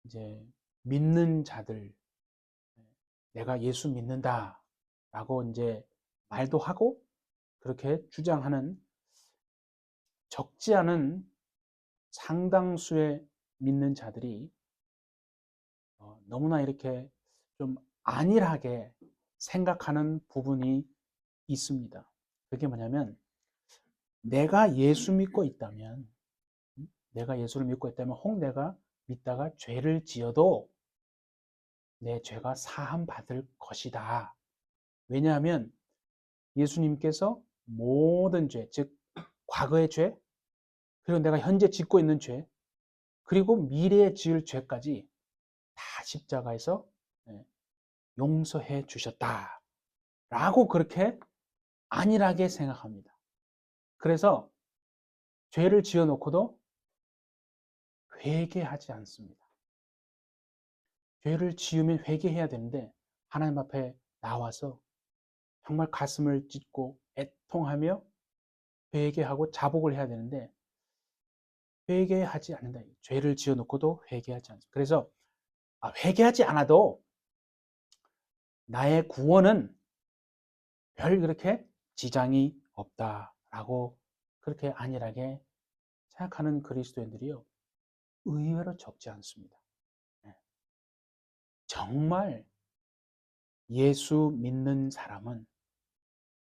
이제 믿는 자들, 내가 예수 믿는다라고 이제 말도 하고 그렇게 주장하는 적지 않은 상당수의 믿는 자들이 너무나 이렇게 좀 안일하게 생각하는 부분이 있습니다. 그게 뭐냐면 내가 예수 믿고 있다면 내가 예수를 믿고 있다면 혹 내가 믿다가 죄를 지어도 내 죄가 사함 받을 것이다. 왜냐하면 예수님께서 모든 죄, 즉 과거의 죄, 그리고 내가 현재 짓고 있는 죄, 그리고 미래에 지을 죄까지 다 십자가에서 용서해 주셨다라고 그렇게 안일하게 생각합니다. 그래서 죄를 지어놓고도 회개하지 않습니다. 죄를 지으면 회개해야 되는데 하나님 앞에 나와서 정말 가슴을 찢고 애통하며 회개하고 자복을 해야 되는데 회개하지 않는다. 죄를 지어놓고도 회개하지 않습니다. 그래서 회개하지 않아도 나의 구원은 별 그렇게 지장이 없다라고 그렇게 안일하게 생각하는 그리스도인들이요. 의외로 적지 않습니다. 정말 예수 믿는 사람은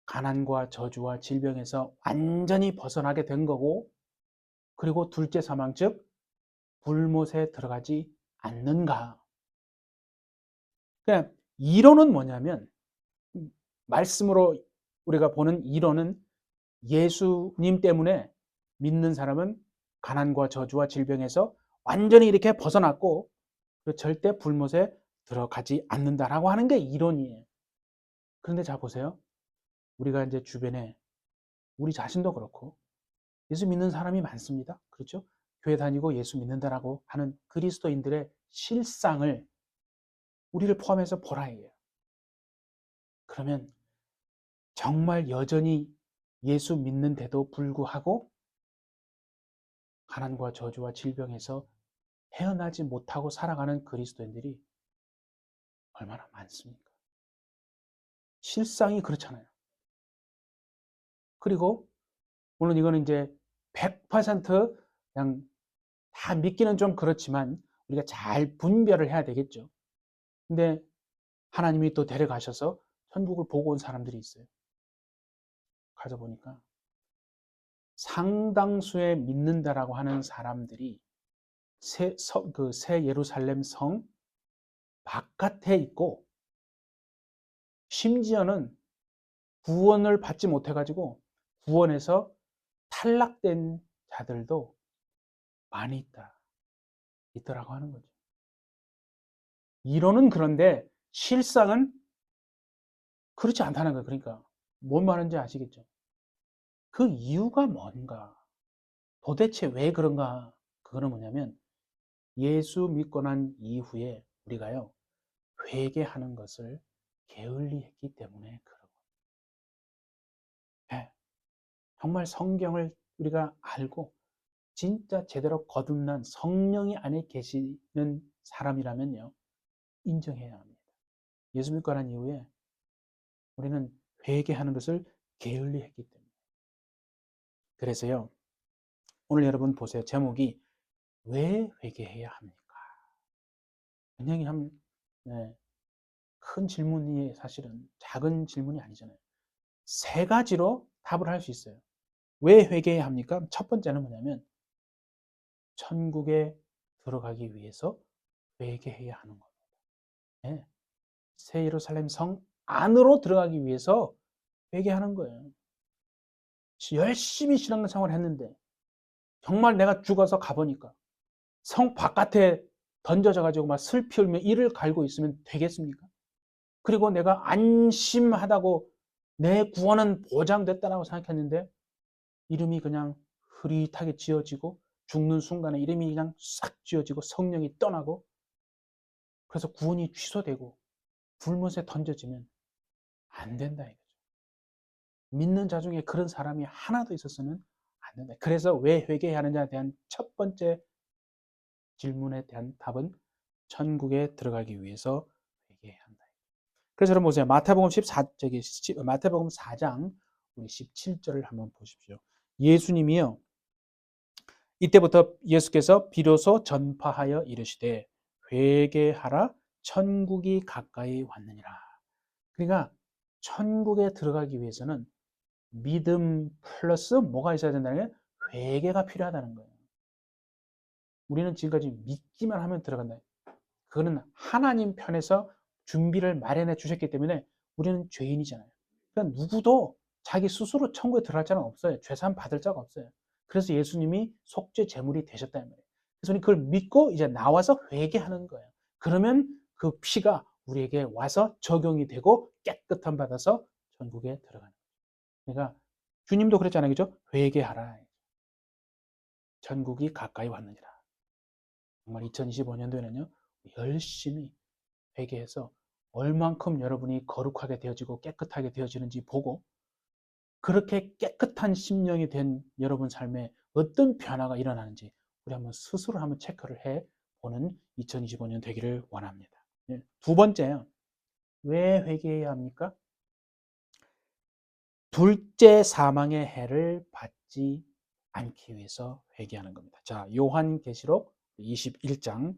가난과 저주와 질병에서 완전히 벗어나게 된 거고, 그리고 둘째 사망, 즉 불못에 들어가지 않는가. 그냥 이론은 뭐냐면, 말씀으로 우리가 보는 이론은 예수님 때문에 믿는 사람은 가난과 저주와 질병에서 완전히 이렇게 벗어났고 절대 불못에 들어가지 않는다라고 하는 게 이론이에요. 그런데 자 보세요. 우리가 이제 주변에 우리 자신도 그렇고 예수 믿는 사람이 많습니다. 그렇죠? 교회 다니고 예수 믿는다라고 하는 그리스도인들의 실상을 우리를 포함해서 보라 해요. 그러면 정말 여전히 예수 믿는데도 불구하고 가난과 저주와 질병에서 헤어나지 못하고 살아가는 그리스도인들이 얼마나 많습니까? 실상이 그렇잖아요. 그리고 물론 이거는 이제 100% 그냥 다 믿기는 좀 그렇지만 우리가 잘 분별을 해야 되겠죠. 근데 하나님이 또 데려가셔서 천국을 보고 온 사람들이 있어요. 가서 보니까 상당수의 믿는다라고 하는 사람들이 새 예루살렘 성 바깥에 있고, 심지어는 구원을 받지 못해가지고 구원에서 탈락된 자들도 많이 있더라고 하는 거죠. 이론은 그런데 실상은 그렇지 않다는 거예요. 그러니까 뭔 말인지 아시겠죠? 그 이유가 뭔가? 도대체 왜 그런가? 그거는 뭐냐면 예수 믿고 난 이후에 우리가요, 회개하는 것을 게을리 했기 때문에 그런 거예요. 네, 정말 성경을 우리가 알고 진짜 제대로 거듭난 성령이 안에 계시는 사람이라면요, 인정해야 합니다. 예수 믿고 난 이후에 우리는 회개하는 것을 게을리 했기 때문에. 그래서요, 오늘 여러분 보세요. 제목이 왜 회개해야 합니까? 굉장히 네, 큰 질문이 사실은 작은 질문이 아니잖아요. 세 가지로 답을 할 수 있어요. 왜 회개해야 합니까? 첫 번째는 뭐냐면 천국에 들어가기 위해서 회개해야 하는 겁니다. 네, 새 예루살렘 성 안으로 들어가기 위해서 회개하는 거예요. 열심히 신앙생활을 했는데 정말 내가 죽어서 가보니까 성 바깥에 던져져 가지고 막 슬피 울며 이를 갈고 있으면 되겠습니까? 그리고 내가 안심하다고 내 구원은 보장됐다라고 생각했는데 이름이 그냥 흐릿하게 지어지고 죽는 순간에 이름이 그냥 싹 지어지고 성령이 떠나고 그래서 구원이 취소되고 불못에 던져지면 안 된다 이거죠. 믿는 자 중에 그런 사람이 하나도 있었으면 안 된다. 그래서 왜 회개해야 하느냐에 대한 첫 번째 질문에 대한 답은 천국에 들어가기 위해서 회개해야 한다. 그래서 여러분 보세요. 마태복음 4장 우리 17절을 한번 보십시오. 예수님이요. 이때부터 예수께서 비로소 전파하여 이르시되 회개하라 천국이 가까이 왔느니라. 그러니까 천국에 들어가기 위해서는 믿음 플러스 뭐가 있어야 된다는 게 회개가 필요하다는 거예요. 우리는 지금까지 믿기만 하면 들어간다. 그거는 하나님 편에서 준비를 마련해 주셨기 때문에 우리는 죄인이잖아요. 그러니까 누구도 자기 스스로 천국에 들어갈 자는 없어요. 죄사함 받을 자가 없어요. 그래서 예수님이 속죄 제물이 되셨다는 거예요. 그래서 그걸 믿고 이제 나와서 회개하는 거예요. 그러면 그 피가 우리에게 와서 적용이 되고 깨끗함 받아서 천국에 들어가는 거예요. 그러니까 주님도 그랬잖아요. 그죠? 회개하라. 천국이 가까이 왔느니라. 정말 2025년도에는요. 열심히 회개해서 얼만큼 여러분이 거룩하게 되어지고 깨끗하게 되어지는지 보고 그렇게 깨끗한 심령이 된 여러분 삶에 어떤 변화가 일어나는지 우리 한번 스스로 한번 체크를 해보는 2025년 되기를 원합니다. 두 번째요. 왜 회개해야 합니까? 둘째 사망의 해를 받지 않기 위해서 회개하는 겁니다. 자, 요한계시록 21장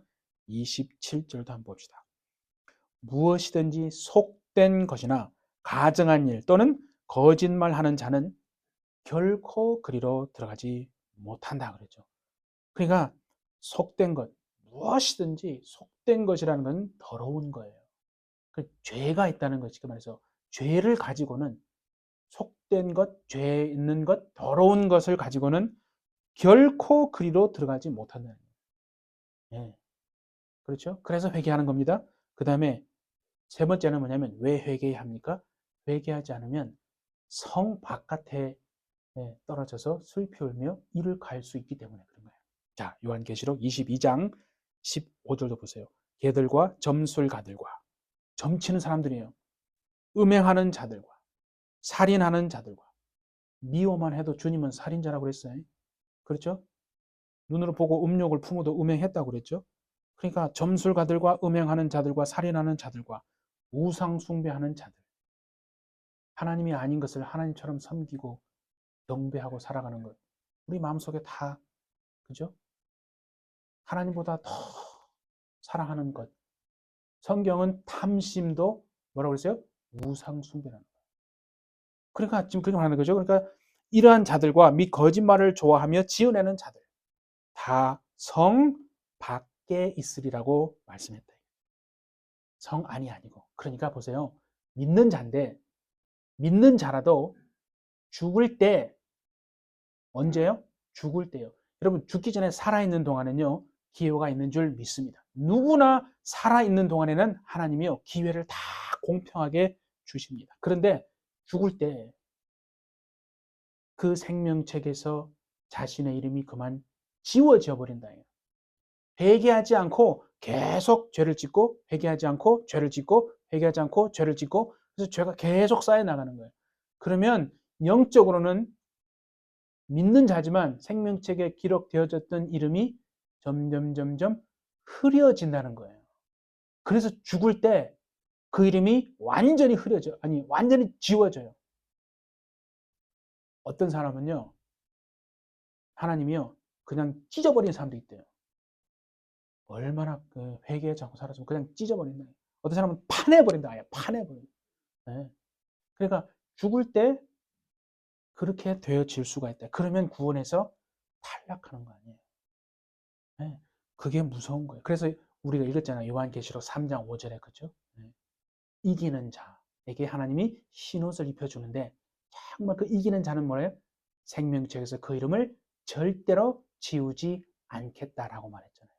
27절도 한번 봅시다. 무엇이든지 속된 것이나 가증한 일 또는 거짓말하는 자는 결코 그리로 들어가지 못한다 그랬죠. 그러니까 속된 것, 무엇이든지 속된 것이라는 건 더러운 거예요. 그 죄가 있다는 것, 쉽게 말해서 죄를 가지고는 속된 것, 죄 있는 것, 더러운 것을 가지고는 결코 그리로 들어가지 못한다는 거예요. 네. 그렇죠? 그래서 회개하는 겁니다. 그 다음에 세 번째는 뭐냐면 왜 회개해야 합니까? 회개하지 않으면 성 바깥에 떨어져서 슬피 울며 이를 갈 수 있기 때문에 그런 거예요. 자, 요한계시록 22장 15절도 보세요. 개들과 점술가들과 점치는 사람들이에요. 음행하는 자들과 살인하는 자들과 미워만 해도 주님은 살인자라고 그랬어요. 그렇죠? 눈으로 보고 음욕을 품어도 음행했다고 그랬죠? 그러니까 점술가들과 음행하는 자들과 살인하는 자들과 우상 숭배하는 자들 하나님이 아닌 것을 하나님처럼 섬기고 경배하고 살아가는 것 우리 마음속에 다 그죠? 하나님보다 더 사랑하는 것 성경은 탐심도 뭐라고 그랬어요? 우상 숭배라는 거예요. 그러니까 지금 그렇게 말하는 거죠. 그러니까 이러한 자들과 및 거짓말을 좋아하며 지어내는 자들 다 성 밖에 있으리라고 말씀했다. 성 안이 아니고 그러니까 보세요. 믿는 자인데 믿는 자라도 죽을 때 언제요? 죽을 때요. 여러분 죽기 전에 살아있는 동안은요. 기회가 있는 줄 믿습니다. 누구나 살아있는 동안에는 하나님이요. 기회를 다 공평하게 주십니다. 그런데 죽을 때 그 생명책에서 자신의 이름이 그만 지워져 버린다. 회개하지 않고 계속 죄를 짓고 회개하지 않고 죄를 짓고 회개하지 않고 죄를 짓고 그래서 죄가 계속 쌓여 나가는 거예요. 그러면 영적으로는 믿는 자지만 생명책에 기록되어졌던 이름이 점점 흐려진다는 거예요. 그래서 죽을 때 그 이름이 완전히 흐려져. 아니, 완전히 지워져요. 어떤 사람은요, 하나님이요, 그냥 찢어버리는 사람도 있대요. 얼마나 그 회개하지 않고 살았으면 그냥 찢어버린다. 어떤 사람은 파내버린다. 아예 파내버린다. 네. 그러니까 죽을 때 그렇게 되어질 수가 있다. 그러면 구원에서 탈락하는 거 아니에요. 네. 그게 무서운 거예요. 그래서 우리가 읽었잖아요. 요한계시록 3장 5절에 그죠? 네. 이기는 자에게 하나님이 흰옷을 입혀주는데 정말 그 이기는 자는 뭐예요? 생명책에서 그 이름을 절대로 지우지 않겠다라고 말했잖아요.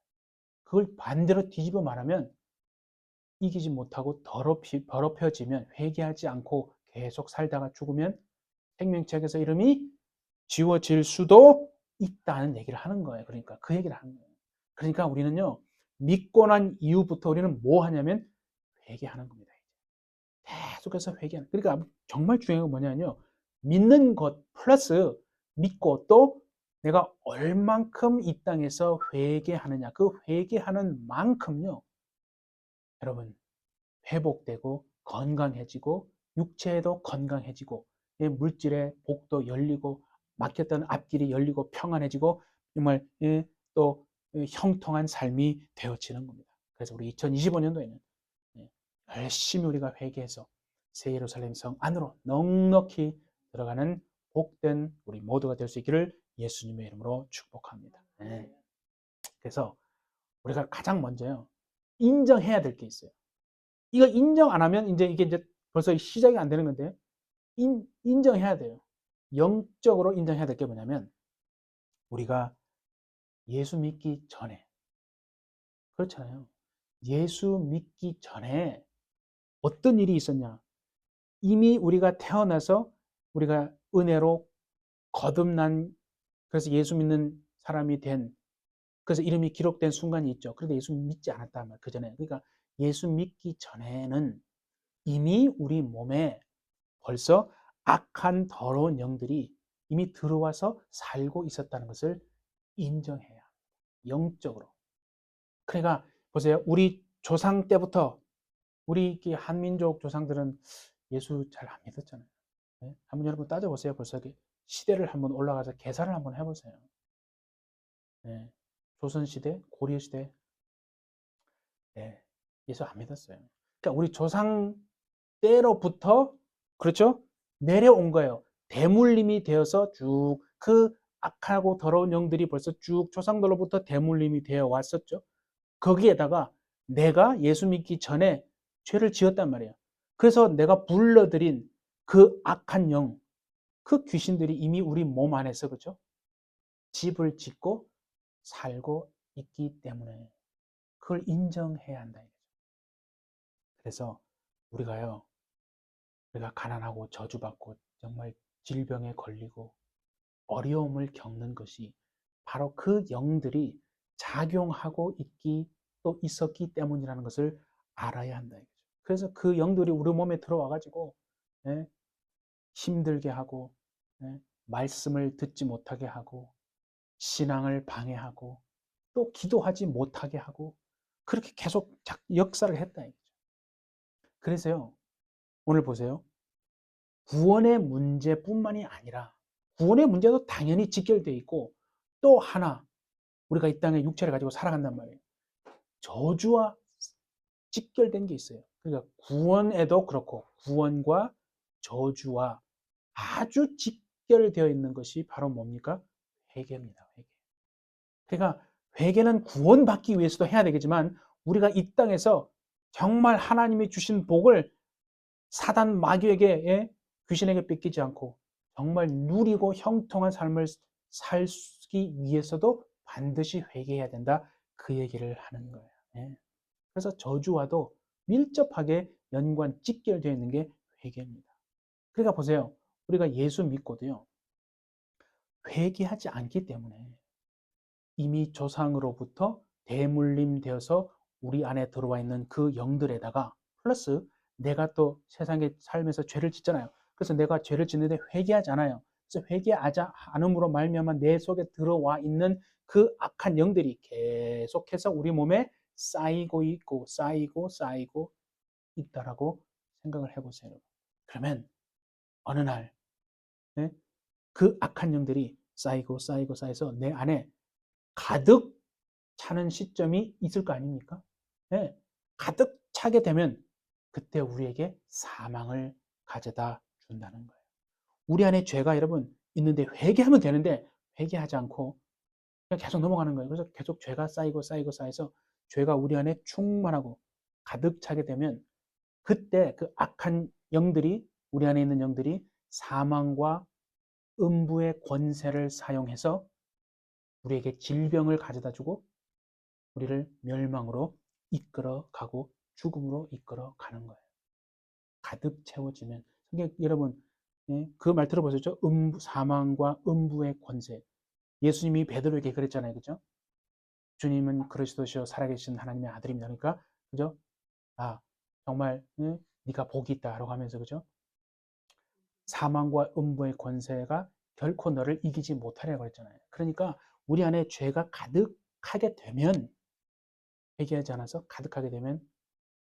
그걸 반대로 뒤집어 말하면 이기지 못하고 더럽혀지면 회개하지 않고 계속 살다가 죽으면 생명책에서 이름이 지워질 수도 있다는 얘기를 하는 거예요. 그러니까 그 얘기를 하는 거예요. 그러니까 우리는요. 믿고 난 이후부터 우리는 뭐 하냐면 회개하는 겁니다. 계속해서 회개하는. 그러니까 정말 중요한 건 뭐냐면요. 믿는 것 플러스 믿고 또 내가 얼만큼 이 땅에서 회개하느냐. 그 회개하는 만큼요. 여러분 회복되고 건강해지고 육체도 건강해지고 물질의 복도 열리고 막혔던 앞길이 열리고 평안해지고 정말 또 형통한 삶이 되어지는 겁니다. 그래서 우리 2025년도에는 열심히 우리가 회개해서 새 예루살렘 성 안으로 넉넉히 들어가는 복된 우리 모두가 될 수 있기를 예수님의 이름으로 축복합니다. 그래서 우리가 가장 먼저요, 인정해야 될 게 있어요. 이거 인정 안 하면 이게 벌써 시작이 안 되는 건데, 인정해야 돼요. 영적으로 인정해야 될 게 뭐냐면, 우리가 예수 믿기 전에, 그렇잖아요. 예수 믿기 전에 어떤 일이 있었냐? 이미 우리가 태어나서 우리가 은혜로 거듭난, 그래서 예수 믿는 사람이 된, 그래서 이름이 기록된 순간이 있죠. 그런데 예수 믿지 않았단 말이에요. 그 전에. 그러니까 예수 믿기 전에는 이미 우리 몸에 벌써 악한 더러운 영들이 이미 들어와서 살고 있었다는 것을 인정해야 합니다. 영적으로. 그러니까 보세요. 우리 조상 때부터 우리 한민족 조상들은 예수 잘 안 믿었잖아요. 네? 한번 여러분 따져보세요. 벌써 시대를 한번 올라가서 계산을 한번 해보세요. 네. 조선시대, 고려시대, 네. 예수 안 믿었어요. 그러니까 우리 조상 때로부터, 그렇죠? 내려온 거예요. 대물림이 되어서 쭉 그 악하고 더러운 영들이 벌써 쭉 조상들로부터 대물림이 되어 왔었죠. 거기에다가 내가 예수 믿기 전에 죄를 지었단 말이에요. 그래서 내가 불러들인 그 악한 영, 그 귀신들이 이미 우리 몸 안에서, 그렇죠? 집을 짓고 살고 있기 때문에 그걸 인정해야 한다. 그래서 우리가요, 우리가 가난하고 저주받고 정말 질병에 걸리고 어려움을 겪는 것이 바로 그 영들이 작용하고 또 있었기 때문이라는 것을 알아야 한다. 그래서 그 영들이 우리 몸에 들어와 가지고 힘들게 하고 말씀을 듣지 못하게 하고 신앙을 방해하고 또 기도하지 못하게 하고 그렇게 계속 역사를 했다. 그래서요, 오늘 보세요. 구원의 문제뿐만이 아니라 구원의 문제도 당연히 직결되어 있고 또 하나 우리가 이 땅에 육체를 가지고 살아간단 말이에요. 저주와 직결된 게 있어요. 그러니까 구원에도 그렇고 구원과 저주와 아주 직결되어 있는 것이 바로 뭡니까? 회개입니다. 회개. 그러니까 회개는 구원받기 위해서도 해야 되겠지만 우리가 이 땅에서 정말 하나님이 주신 복을 사단 마귀에게 귀신에게 뺏기지 않고 정말 누리고 형통한 삶을 살기 위해서도 반드시 회개해야 된다. 그 얘기를 하는 거예요. 그래서 저주와도 밀접하게 연관 직결되어 있는 게 회개입니다. 그러니까 보세요. 우리가 예수 믿고도요. 회개하지 않기 때문에 이미 조상으로부터 대물림 되어서 우리 안에 들어와 있는 그 영들에다가 플러스 내가 또 세상에 살면서 죄를 짓잖아요. 그래서 내가 죄를 짓는데 회개하지 않아요. 그래서 회개하지 않음으로 말미암아 내 속에 들어와 있는 그 악한 영들이 계속해서 우리 몸에 쌓이고 있고 쌓이고 있다라고 생각을 해보세요. 그러면 어느 날 그 악한 영들이 쌓여서 내 안에 가득 차는 시점이 있을 거 아닙니까? 네. 가득 차게 되면 그때 우리에게 사망을 가져다 준다는 거예요. 우리 안에 죄가 여러분 있는데 회개하면 되는데 회개하지 않고 그냥 계속 넘어가는 거예요. 그래서 계속 죄가 쌓여서 죄가 우리 안에 충만하고 가득 차게 되면 그때 그 악한 영들이 우리 안에 있는 영들이 사망과 음부의 권세를 사용해서 우리에게 질병을 가져다 주고 우리를 멸망으로 이끌어 가고 죽음으로 이끌어 가는 거예요. 가득 채워지면. 여러분, 그 말 들어보셨죠? 사망과 음부의 권세. 예수님이 베드로에게 그랬잖아요. 그죠? 주님은 그리스도시요 살아계신 하나님의 아들입니다. 그러니까 그죠? 아, 정말 네가 복이 있다라고 하면서 그죠? 사망과 음부의 권세가 결코 너를 이기지 못하리라고 했잖아요. 그러니까 우리 안에 죄가 가득하게 되면 회개하지 않아서 가득하게 되면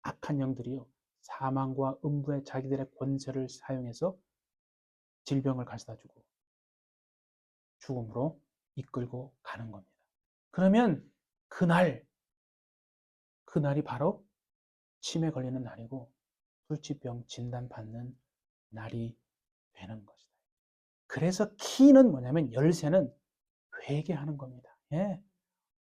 악한 영들이요, 사망과 음부의 자기들의 권세를 사용해서 질병을 가져다 주고 죽음으로 이끌고 가는 겁니다. 그러면 그날이 바로 치매 걸리는 날이고 불치병 진단받는 날이 되는 것이다. 그래서 키는 뭐냐면, 열쇠는 회개하는 겁니다. 예.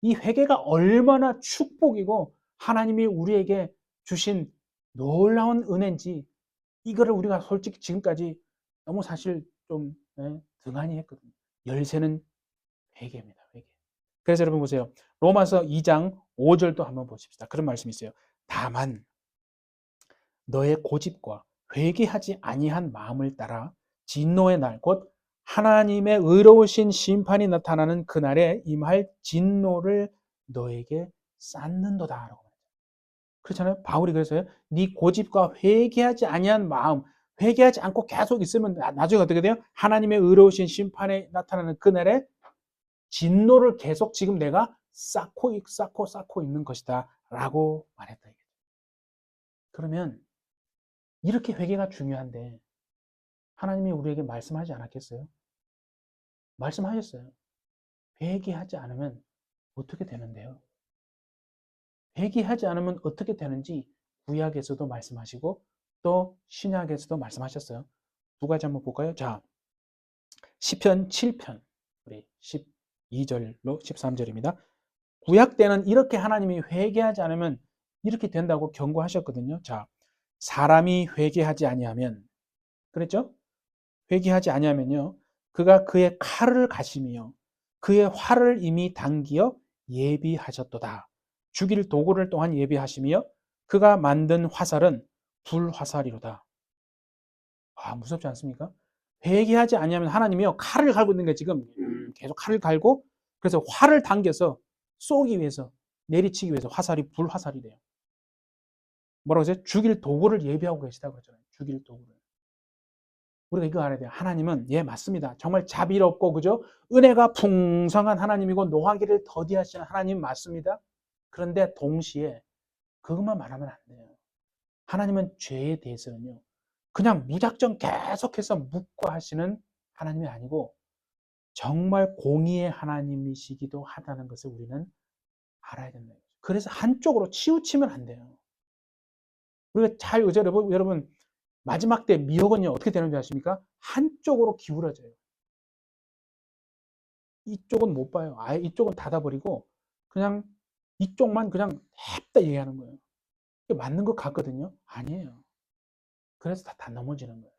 이 회개가 얼마나 축복이고 하나님이 우리에게 주신 놀라운 은혜인지, 이거를 우리가 솔직히 지금까지 너무 사실 좀 등한히 했거든요. 열쇠는 회개입니다. 회개. 그래서 여러분 보세요. 로마서 2장 5절도 한번 보십시다. 그런 말씀이 있어요. 다만 너의 고집과 회개하지 아니한 마음을 따라 진노의 날, 곧 하나님의 의로우신 심판이 나타나는 그날에 임할 진노를 너에게 쌓는도다. 그렇잖아요. 바울이 그래서요, 네 고집과 회개하지 아니한 마음, 회개하지 않고 계속 있으면 나중에 어떻게 돼요? 하나님의 의로우신 심판에 나타나는 그날에 진노를 계속 지금 내가 쌓고 있는 것이다 라고 말했다. 그러면 이렇게 회개가 중요한데 하나님이 우리에게 말씀하지 않았겠어요? 말씀하셨어요. 회개하지 않으면 어떻게 되는데요? 회개하지 않으면 어떻게 되는지 구약에서도 말씀하시고 또 신약에서도 말씀하셨어요. 두 가지 한번 볼까요? 자, 시편 7편 우리 12절로 13절입니다. 구약 때는 이렇게 하나님이 회개하지 않으면 이렇게 된다고 경고하셨거든요. 자, 사람이 회개하지 아니하면, 그랬죠? 회개하지 아니하면요, 그가 그의 칼을 가시며 그의 활을 이미 당기어 예비하셨도다. 죽일 도구를 또한 예비하시며 그가 만든 화살은 불화살이로다. 아, 무섭지 않습니까? 회개하지 아니하면 하나님이요, 칼을 갈고 있는 게 지금 계속 칼을 갈고, 그래서 활을 당겨서 쏘기 위해서, 내리치기 위해서 화살이 불화살이래요. 뭐라고 하세요? 죽일 도구를 예비하고 계시다고 그러잖아요. 죽일 도구를. 우리가 이거 알아야 돼요. 하나님은, 예, 맞습니다. 정말 자비롭고, 그죠? 은혜가 풍성한 하나님이고, 노하기를 더디하시는 하나님 맞습니다. 그런데 동시에 그것만 말하면 안 돼요. 하나님은 죄에 대해서는요, 그냥 무작정 계속해서 묵과하시는 하나님이 아니고, 정말 공의의 하나님이시기도 하다는 것을 우리는 알아야 된다. 그래서 한쪽으로 치우치면 안 돼요. 우리가 잘, 여러분, 마지막 때 미혹은요, 어떻게 되는 줄 아십니까? 한쪽으로 기울어져요. 이쪽은 못 봐요. 아예 이쪽은 닫아버리고, 그냥 이쪽만 그냥 냅다 얘기하는 거예요. 이게 맞는 것 같거든요? 아니에요. 그래서 다 넘어지는 거예요.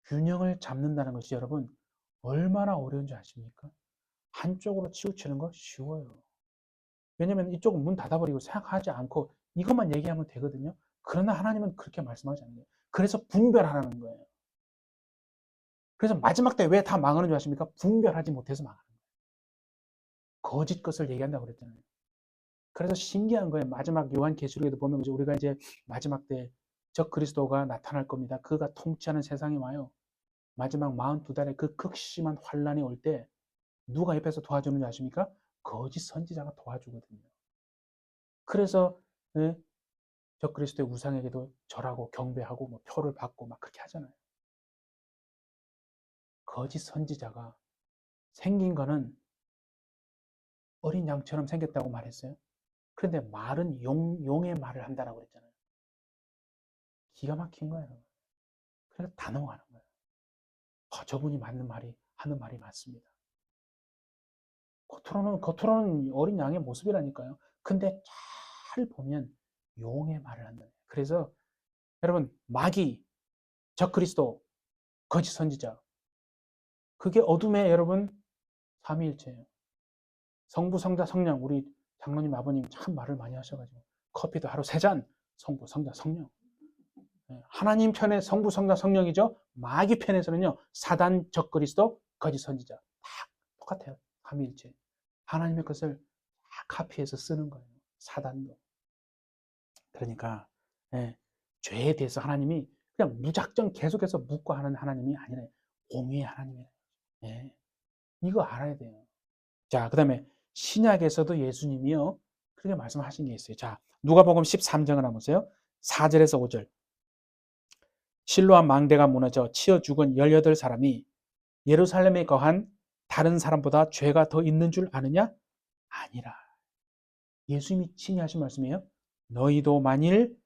균형을 잡는다는 것이 여러분, 얼마나 어려운 줄 아십니까? 한쪽으로 치우치는 거 쉬워요. 왜냐면 이쪽은 문 닫아버리고 생각하지 않고 이것만 얘기하면 되거든요. 그러나 하나님은 그렇게 말씀하지 않는 거예요. 그래서 분별하라는 거예요. 그래서 마지막 때 왜 다 망하는 줄 아십니까? 분별하지 못해서 망하는 거예요. 거짓 것을 얘기한다고 그랬잖아요. 그래서 신기한 거예요. 마지막 요한계시록에도 보면 우리가 이제 마지막 때 적 그리스도가 나타날 겁니다. 그가 통치하는 세상에 와요. 마지막 42달에 그 극심한 환란이 올 때 누가 옆에서 도와주는지 아십니까? 거짓 선지자가 도와주거든요. 그래서 적 그리스도의 우상에게도 절하고 경배하고 뭐 표를 받고 막 그렇게 하잖아요. 거짓 선지자가 생긴 거는 어린 양처럼 생겼다고 말했어요. 그런데 말은 용의 말을 한다라고 그랬잖아요. 기가 막힌 거예요. 그래서 다 넘어가는 거예요. 저분이 하는 말이 맞습니다. 겉으로는 어린 양의 모습이라니까요. 근데 잘 보면 용의 말을 한다. 그래서 여러분, 마귀, 적그리스도, 거짓 선지자, 그게 어둠의 여러분 삼위일체예요. 성부, 성자, 성령. 우리 장로님 아버님 참 말을 많이 하셔가지고 커피도 하루 3잔. 성부, 성자, 성령. 하나님 편에 성부, 성자, 성령이죠. 마귀 편에서는요, 사단, 적그리스도, 거짓 선지자. 다 똑같아요. 삼위일체. 하나님의 것을 다 카피해서 쓰는 거예요. 사단도. 그러니까 죄에 대해서 하나님이 그냥 무작정 계속해서 묵과하는 하나님이 아니라 공의의 하나님이에요. 이거 알아야 돼요. 자, 그 다음에 신약에서도 예수님이요, 그렇게 말씀하신 게 있어요. 자, 누가복음 13장을 한번 보세요. 4절에서 5절. 실로암 망대가 무너져 치여 죽은 18사람이 예루살렘에 거한 다른 사람보다 죄가 더 있는 줄 아느냐? 아니라. 예수님이 친히 하신 말씀이에요. 너희도 만일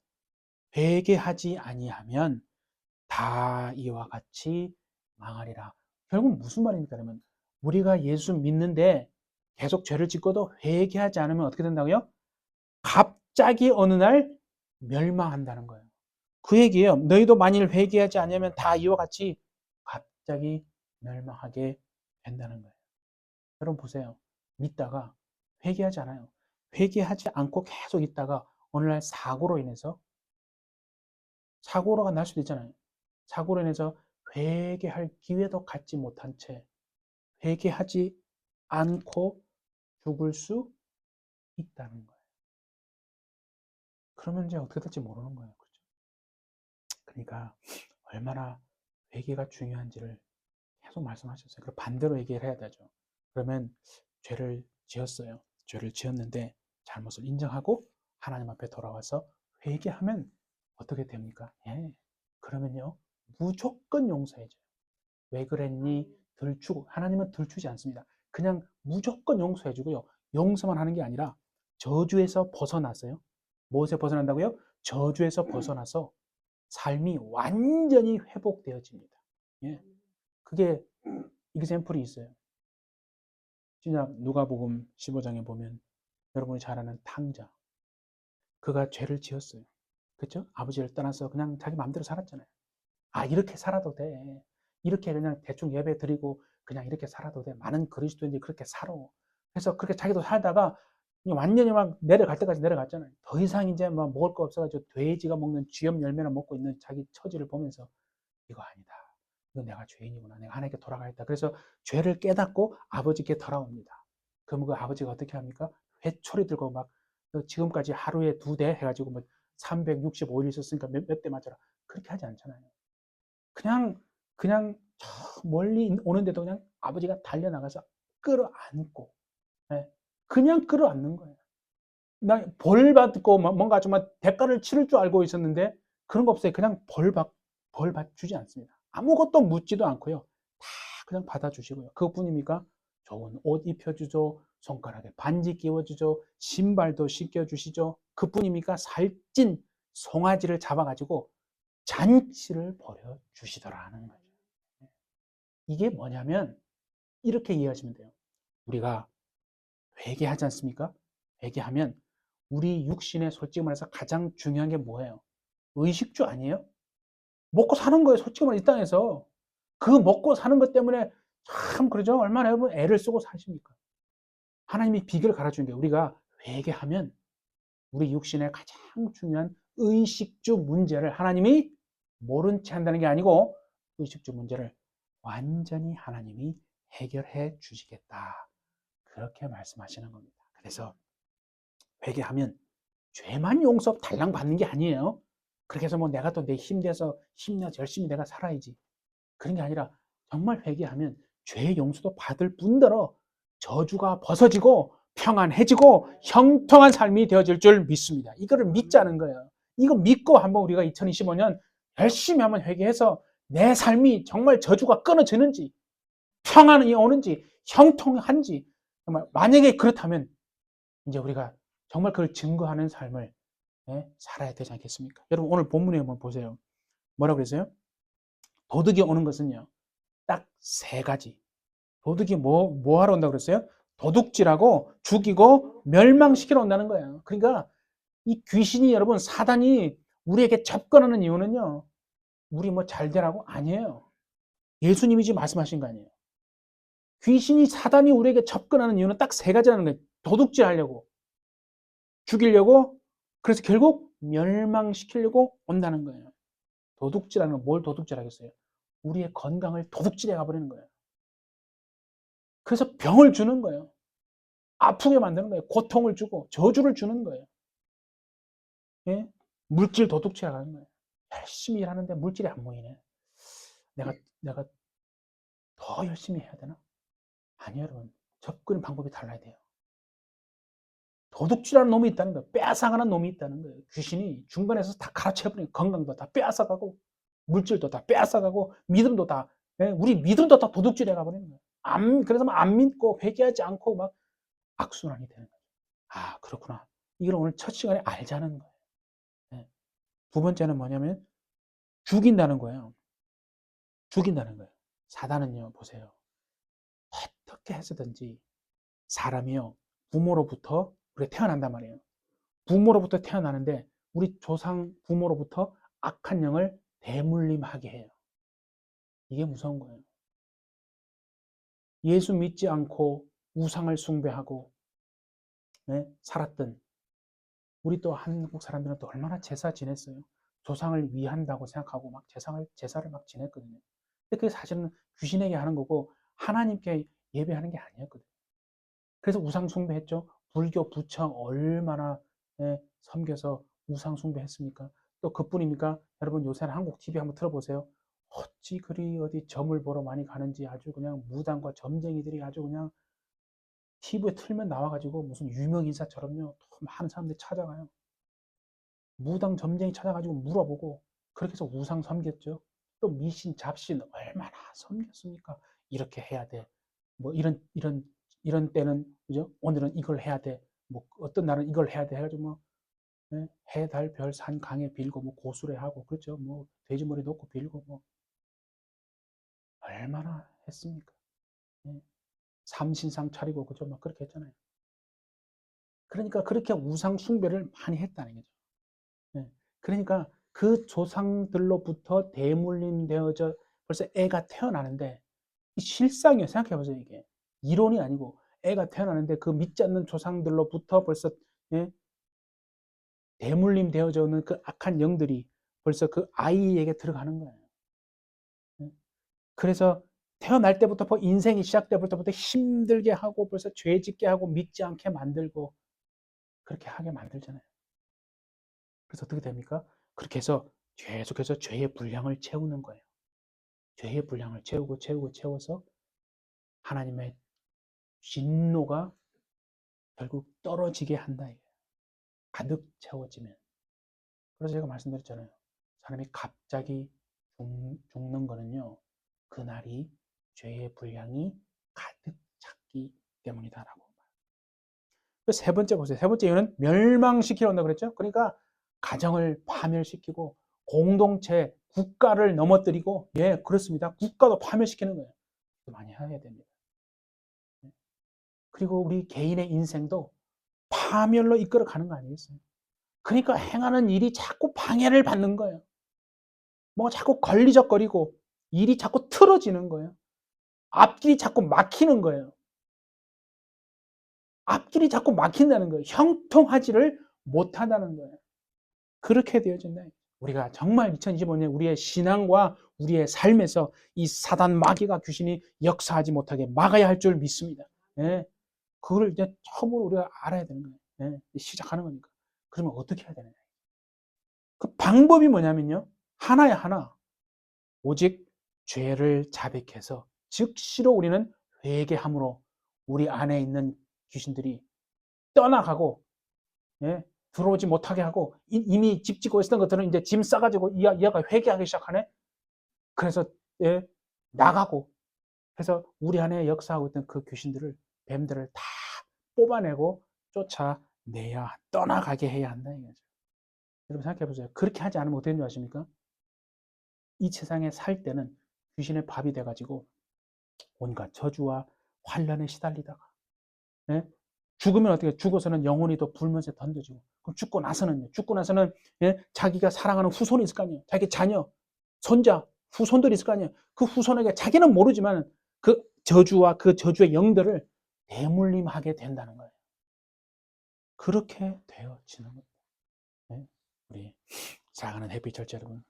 회개하지 아니하면 다 이와 같이 망하리라. 결국 무슨 말입니까? 그러면 우리가 예수 믿는데 계속 죄를 짓고도 회개하지 않으면 어떻게 된다고요? 갑자기 어느 날 멸망한다는 거예요. 그 얘기예요. 너희도 만일 회개하지 않으면 다 이와 같이 갑자기 멸망하게 된다는 거예요. 여러분 보세요. 믿다가 회개하지 않아요. 회개하지 않고 계속 있다가 어느 날 사고로 인해서 사고가 날 수도 있잖아요. 사고로 인해서 회개할 기회도 갖지 못한 채 회개하지 않고 죽을 수 있다는 거예요. 그러면 이제 어떻게 될지 모르는 거예요. 그렇죠? 그러니까 얼마나 회개가 중요한지를 계속 말씀하셨어요. 그리고 반대로 얘기를 해야 되죠. 그러면 죄를 지었어요. 죄를 지었는데 잘못을 인정하고 하나님 앞에 돌아와서 회개하면 어떻게 됩니까? 예. 그러면요. 무조건 용서해줘요. 왜 그랬니? 들추고. 하나님은 들추지 않습니다. 그냥 무조건 용서해주고요. 용서만 하는 게 아니라 저주에서 벗어났어요. 무엇에 벗어난다고요? 저주에서 벗어나서 삶이 완전히 회복되어집니다. 예. 그게 example이 있어요. 진짜 누가복음 15장에 보면 여러분이 잘 아는 탕자. 그가 죄를 지었어요. 그렇죠? 아버지를 떠나서 그냥 자기 마음대로 살았잖아요. 아, 이렇게 살아도 돼. 이렇게 그냥 대충 예배 드리고 그냥 이렇게 살아도 돼. 많은 그리스도인들이 그렇게 살아. 그래서 그렇게 자기도 살다가 완전히 막 내려갈 때까지 내려갔잖아요. 더 이상 이제 막 먹을 거 없어가지고 돼지가 먹는 쥐염 열매나 먹고 있는 자기 처지를 보면서 이거 아니다. 이거 내가 죄인이구나. 내가 하나님께 돌아가야겠다. 그래서 죄를 깨닫고 아버지께 돌아옵니다. 그럼 그 아버지가 어떻게 합니까? 회초리 들고 막 지금까지 하루에 2대 해가지고 뭐 365일 있었으니까 몇 대 맞아라. 그렇게 하지 않잖아요. 그냥 저 멀리 오는데도 그냥 아버지가 달려나가서 끌어안고, 예, 그냥 끌어안는 거예요. 나 벌 받고 뭔가 정말 대가를 치를 줄 알고 있었는데 그런 거 없어요. 그냥 벌 주지 않습니다. 아무것도 묻지도 않고요. 다 그냥 받아주시고요. 그것뿐입니까? 좋은 옷 입혀주죠. 손가락에 반지 끼워주죠. 신발도 씻겨주시죠. 그뿐입니까? 살찐 송아지를 잡아가지고 잔치를 벌여주시더라는 거죠. 이게 뭐냐면 이렇게 이해하시면 돼요. 우리가 회개하지 않습니까? 회개하면 우리 육신에 솔직히 말해서 가장 중요한 게 뭐예요? 의식주 아니에요? 먹고 사는 거예요. 솔직히 말해 이 땅에서. 그 먹고 사는 것 때문에 참 그러죠. 얼마나 여러분 애를 쓰고 사십니까? 하나님이 비결을 가르쳐준 게 우리가 회개하면 우리 육신의 가장 중요한 의식주 문제를 하나님이 모른 채 한다는 게 아니고 의식주 문제를 완전히 하나님이 해결해 주시겠다. 그렇게 말씀하시는 겁니다. 그래서 회개하면 죄만 용서 달랑 받는 게 아니에요. 그렇게 해서 뭐 내가 또 내 힘내서 힘내서 열심히 내가 살아야지. 그런 게 아니라 정말 회개하면 죄 용서도 받을 뿐더러 저주가 벗어지고 평안해지고 형통한 삶이 되어질 줄 믿습니다. 이거를 믿자는 거예요. 이거 믿고 한번 우리가 2025년 열심히 한번 회개해서 내 삶이 정말 저주가 끊어지는지 평안이 오는지 형통한지 정말 만약에 그렇다면 이제 우리가 정말 그걸 증거하는 삶을 살아야 되지 않겠습니까? 여러분 오늘 본문에 한번 보세요. 뭐라고 그랬어요? 도둑이 오는 것은요. 딱 3가지. 도둑이 뭐 하러 온다고 그랬어요? 도둑질하고 죽이고 멸망시키러 온다는 거예요. 그러니까 이 귀신이 여러분 사단이 우리에게 접근하는 이유는요. 우리 뭐 잘 되라고? 아니에요. 예수님이 지금 말씀하신 거 아니에요. 귀신이 사단이 우리에게 접근하는 이유는 딱 3가지라는 거예요. 도둑질하려고, 죽이려고, 그래서 결국 멸망시키려고 온다는 거예요. 도둑질하는 건 뭘 도둑질하겠어요? 우리의 건강을 도둑질해 가버리는 거예요. 그래서 병을 주는 거예요. 아프게 만드는 거예요. 고통을 주고 저주를 주는 거예요. 예? 물질 도둑질해 가는 거예요. 열심히 일하는데 물질이 안 모이네. 내가 더 열심히 해야 되나? 아니요, 여러분. 접근 방법이 달라야 돼요. 도둑질하는 놈이 있다는 거예요. 빼앗아가는 놈이 있다는 거예요. 귀신이 중간에서 다 가르쳐버리는 건강도 다 빼앗아가고 물질도 다 빼앗아가고 믿음도 다 우리 믿음도 다 도둑질해 가버리는 거예요. 그래서 안 믿고 회개하지 않고 막 악순환이 되는 거예요. 아 그렇구나. 이걸 오늘 첫 시간에 알자는 거예요. 네. 두 번째는 뭐냐면 죽인다는 거예요. 죽인다는 거예요. 사단은요 보세요. 어떻게 해서든지 사람이요 부모로부터 우리가 태어난단 말이에요. 부모로부터 태어나는데 우리 조상 부모로부터 악한 영을 대물림하게 해요. 이게 무서운 거예요. 예수 믿지 않고 우상을 숭배하고 살았던 우리 또 한국 사람들은 또 얼마나 제사 지냈어요. 조상을 위한다고 생각하고 막 제사를 막 지냈거든요. 근데 그게 사실은 귀신에게 하는 거고 하나님께 예배하는 게 아니었거든요. 그래서 우상 숭배했죠. 불교 부처 얼마나 섬겨서 우상 숭배했습니까? 또 그뿐입니까? 여러분 요새는 한국 TV 한번 틀어보세요. 어찌 그리 어디 점을 보러 많이 가는지 아주 그냥 무당과 점쟁이들이 아주 그냥 TV에 틀면 나와가지고 무슨 유명 인사처럼요. 또 많은 사람들이 찾아가요. 무당 점쟁이 찾아가지고 물어보고 그렇게 해서 우상 섬겼죠. 또 미신 잡신 얼마나 섬겼습니까? 이렇게 해야 돼. 뭐 이런 때는 그죠? 오늘은 이걸 해야 돼. 뭐 어떤 날은 이걸 해야 돼. 해가지고 뭐 해, 달, 별, 산, 강에 빌고 뭐 고수레하고 그렇죠. 뭐 돼지머리 놓고 빌고 뭐 얼마나 했습니까? 삼신상 차리고 그죠? 막 그렇게 했잖아요. 그러니까 그렇게 우상 숭배를 많이 했다는 거죠. 그러니까 그 조상들로부터 대물림되어져 벌써 애가 태어나는데 실상이에요. 생각해 보세요. 이게 이론이 아니고 애가 태어나는데 그 믿지 않는 조상들로부터 벌써 대물림되어져 있는 그 악한 영들이 벌써 그 아이에게 들어가는 거예요. 그래서 태어날 때부터 인생이 시작될 때부터 힘들게 하고 벌써 죄 짓게 하고 믿지 않게 만들고 그렇게 하게 만들잖아요. 그래서 어떻게 됩니까? 그렇게 해서 계속해서 죄의 분량을 채우는 거예요. 죄의 분량을 채워서 하나님의 진노가 결국 떨어지게 한다. 가득 채워지면. 그래서 제가 말씀드렸잖아요. 사람이 갑자기 죽는 거는요. 그날이 죄의 분량이 가득 찼기 때문이다라고. 세 번째 보세요. 세 번째 이유는 멸망시키려 한다고 그랬죠. 그러니까 가정을 파멸시키고 공동체, 국가를 넘어뜨리고 그렇습니다. 국가도 파멸시키는 거예요. 많이 해야 됩니다. 그리고 우리 개인의 인생도 파멸로 이끌어 가는 거 아니겠어요? 그러니까 행하는 일이 자꾸 방해를 받는 거예요. 뭐 자꾸 걸리적거리고 일이 자꾸 틀어지는 거예요. 앞길이 자꾸 막히는 거예요. 앞길이 자꾸 막힌다는 거예요. 형통하지를 못한다는 거예요. 그렇게 되어진다. 우리가 정말 2025년 우리의 신앙과 우리의 삶에서 이 사단 마귀가 귀신이 역사하지 못하게 막아야 할 줄 믿습니다. 그걸 이제 처음으로 우리가 알아야 되는 거예요. 시작하는 거니까. 그러면 어떻게 해야 되느냐. 그 방법이 뭐냐면요. 하나야 하나. 오직 죄를 자백해서 즉시로 우리는 회개함으로 우리 안에 있는 귀신들이 떠나가고 들어오지 못하게 하고 이미 집 짓고 있었던 것들은 이제 짐 싸가지고 얘가 회개하기 시작하네. 그래서 나가고 해서 우리 안에 역사하고 있던 그 귀신들을 뱀들을 다 뽑아내고 쫓아내야 떠나가게 해야 한다 이거죠. 여러분 생각해 보세요. 그렇게 하지 않으면 어떻게 되는 줄 아십니까? 이 세상에 살 때는 귀신의 밥이 돼가지고 온갖 저주와 환란에 시달리다가 죽으면 어떻게 죽어서는 영혼이 더 불면서 던져지고 그럼 죽고 나서는 자기가 사랑하는 후손이 있을 거 아니에요. 자기 자녀, 손자, 후손들이 있을 거 아니에요. 그 후손에게 자기는 모르지만 그 저주와 그 저주의 영들을 대물림하게 된다는 거예요. 그렇게 되어지는 겁니다. 우리 사랑하는 햇빛철 여러분,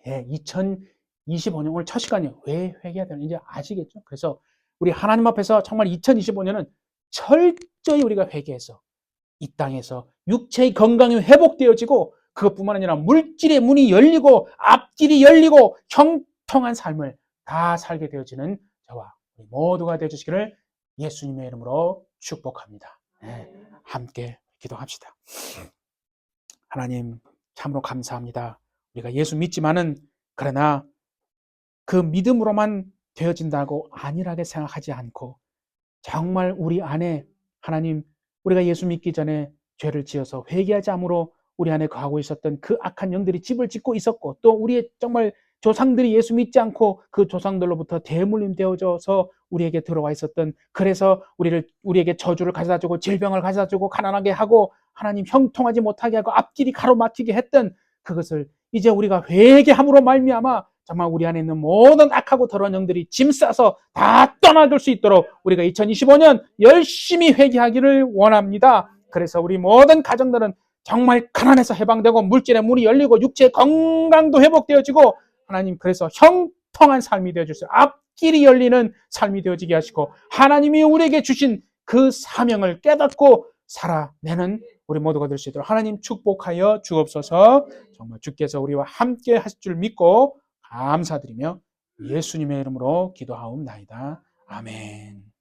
2025년 오늘 첫 시간이에요. 왜 회개해야 되는지 이제 아시겠죠? 그래서 우리 하나님 앞에서 정말 2025년은 철저히 우리가 회개해서 이 땅에서 육체의 건강이 회복되어지고 그것뿐만 아니라 물질의 문이 열리고 앞길이 열리고 형통한 삶을 다 살게 되어지는 저와 우리 모두가 되어주시기를 예수님의 이름으로 축복합니다. 함께 기도합시다. 하나님 참으로 감사합니다. 우리가 예수 믿지만은 그러나 그 믿음으로만 되어진다고 안일하게 생각하지 않고 정말 우리 안에 하나님 우리가 예수 믿기 전에 죄를 지어서 회개하지 않으로 우리 안에 거하고 있었던 그 악한 영들이 집을 짓고 있었고 또 우리의 정말 조상들이 예수 믿지 않고 그 조상들로부터 대물림 되어져서 우리에게 들어와 있었던 그래서 우리에게 저주를 가져다주고 질병을 가져다주고 가난하게 하고 하나님 형통하지 못하게 하고 앞길이 가로막히게 했던 그것을 이제 우리가 회개함으로 말미암아 정말 우리 안에 있는 모든 악하고 더러운 영들이 짐 싸서 다 떠나갈 수 있도록 우리가 2025년 열심히 회개하기를 원합니다. 그래서 우리 모든 가정들은 정말 가난에서 해방되고 물질의 문이 열리고 육체의 건강도 회복되어지고 하나님 그래서 형통한 삶이 되어주세요. 앞길이 열리는 삶이 되어지게 하시고 하나님이 우리에게 주신 그 사명을 깨닫고 살아내는 우리 모두가 될 수 있도록 하나님 축복하여 주옵소서. 정말 주께서 우리와 함께 하실 줄 믿고 감사드리며 예수님의 이름으로 기도하옵나이다. 아멘.